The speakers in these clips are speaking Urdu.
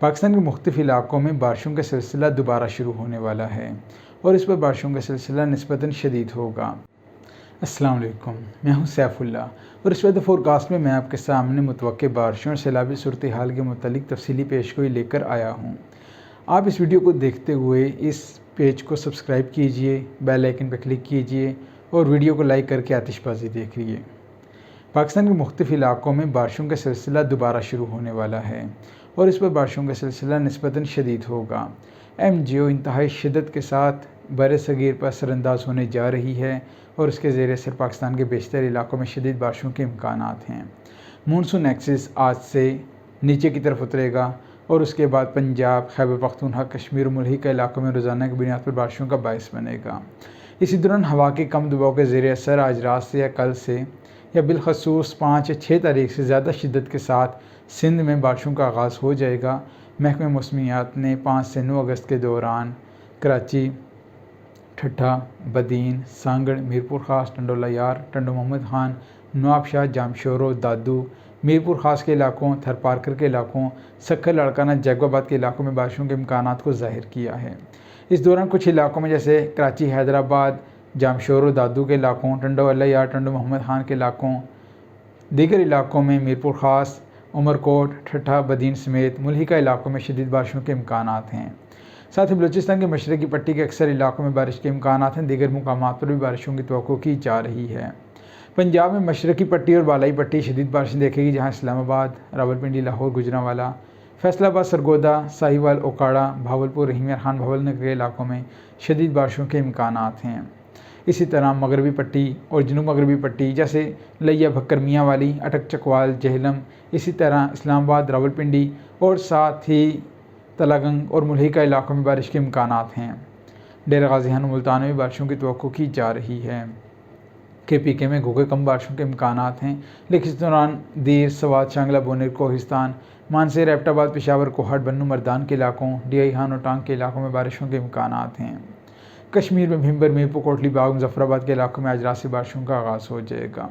پاکستان کے مختلف علاقوں میں بارشوں کا سلسلہ دوبارہ شروع ہونے والا ہے اور اس پر بارشوں کا سلسلہ نسبتاً شدید ہوگا۔ السلام علیکم، میں ہوں سیف اللہ اور اس ویدر فور کاسٹ میں آپ کے سامنے متوقع بارشوں اور سیلابی صورتحال کے متعلق تفصیلی پیشگوئی لے کر آیا ہوں۔ آپ اس ویڈیو کو دیکھتے ہوئے اس پیج کو سبسکرائب کیجئے، بیل آئیکن پر کلک کیجئے اور ویڈیو کو لائک کر کے آتش بازی دیکھیے۔ پاکستان کے مختلف علاقوں میں بارشوں کا سلسلہ دوبارہ شروع ہونے والا ہے اور اس پر بارشوں کا سلسلہ نسبتاً شدید ہوگا۔ MJO انتہائی شدت کے ساتھ بر صغیر پر اثر انداز ہونے جا رہی ہے اور اس کے زیر اثر پاکستان کے بیشتر علاقوں میں شدید بارشوں کے امکانات ہیں۔ مونسون ایکسس آج سے نیچے کی طرف اترے گا اور اس کے بعد پنجاب، خیبر پختونخوا، کشمیر اور ملحقہ علاقوں میں روزانہ کی بنیاد پر بارشوں کا باعث بنے گا۔ اسی دوران ہوا کے کم دباؤ کے زیر اثر آج رات سے یا کل سے یا بالخصوص 5 یا 6 تاریخ سے زیادہ شدت کے ساتھ سندھ میں بارشوں کا آغاز ہو جائے گا۔ محکمہ موسمیات نے 5 سے 9 اگست کے دوران کراچی، ٹھٹھہ، بدین، سانگڑ، میرپور خاص، ٹنڈولا یار، ٹنڈو محمد خان، نواب شاہ، جامشورو، دادو، میرپور خاص کے علاقوں، تھر پارکر کے علاقوں، سکھر، لاڑکانہ، جیکو آباد کے علاقوں میں بارشوں کے امکانات کو ظاہر کیا ہے۔ اس دوران کچھ علاقوں میں جیسے کراچی، حیدرآباد، جامشورو، دادو کے علاقوں، ٹنڈولا یار، ٹنڈو محمد خان کے علاقوں، دیگر علاقوں میں میرپور خاص، عمرکوٹ، ٹھٹھہ، بدین سمیت ملحقہ علاقوں میں شدید بارشوں کے امکانات ہیں۔ ساتھ ہی بلوچستان کے مشرقی پٹی کے اکثر علاقوں میں بارش کے امکانات ہیں۔ دیگر مقامات پر بھی بارشوں کی توقع کی جا رہی ہے۔ پنجاب میں مشرقی پٹی اور بالائی پٹی شدید بارشیں دیکھے گی، جہاں اسلام آباد، راولپنڈی، لاہور، گوجرانوالا، فیصل آباد، سرگودا، ساہیوال، اوکاڑہ، بھاولپور، رحیم یار خان، بھاول نگر کے علاقوں میں شدید بارشوں کے امکانات ہیں۔ اسی طرح مغربی پٹی اور جنوب مغربی پٹی جیسے لیا، بھکر، میاں والی، اٹک، چکوال، جہلم، اسی طرح اسلام آباد، راولپنڈی اور ساتھ ہی تلہ اور ملحقہ علاقوں میں بارش کے امکانات ہیں۔ ڈیرہ غازی خان و ملتان میں بارشوں کی توقع کی جا رہی ہے۔ KPK میں گھوگے کم بارشوں کے امکانات ہیں، لیکن اس دوران دیر، سوات، شانگلہ، بونیر، کوہستان، مانسیر، ایبٹ آباد، پشاور، کوہاٹ، بنو مردان کے علاقوں، DI خان اور ٹانگ کے علاقوں میں بارشوں کے امکانات ہیں۔ کشمیر میں بھمبر، میرپور، کوٹلی باغ، مظفر آباد کے علاقوں میں آج رات سے بارشوں کا آغاز ہو جائے گا۔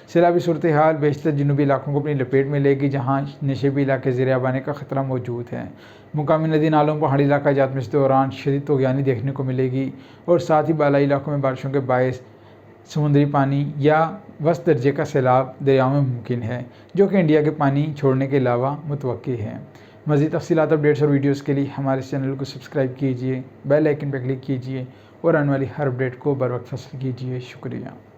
سیلابی صورتحال بیشتر جنوبی علاقوں کو اپنی لپیٹ میں لے گی، جہاں نشیبی علاقے زیر آب آنے کا خطرہ موجود ہے۔ مقامی ندی نالوں، پہاڑی علاقہ جات میں اس دوران شدید طغیانی دیکھنے کو ملے گی اور ساتھ ہی بالائی علاقوں میں بارشوں کے باعث سمندری پانی یا وسط درجے کا سیلاب دریاؤں میں ممکن ہے، جو کہ انڈیا کے پانی چھوڑنے کے علاوہ متوقع ہے۔ مزید تفصیلات، اپڈیٹس اور ویڈیوز کے لیے ہمارے چینل کو سبسکرائب کیجیے، بیل آئیکن پر کلک کیجیے اور آنے والی ہر اپڈیٹ کو بر وقت حاصل کیجیے۔ شکریہ۔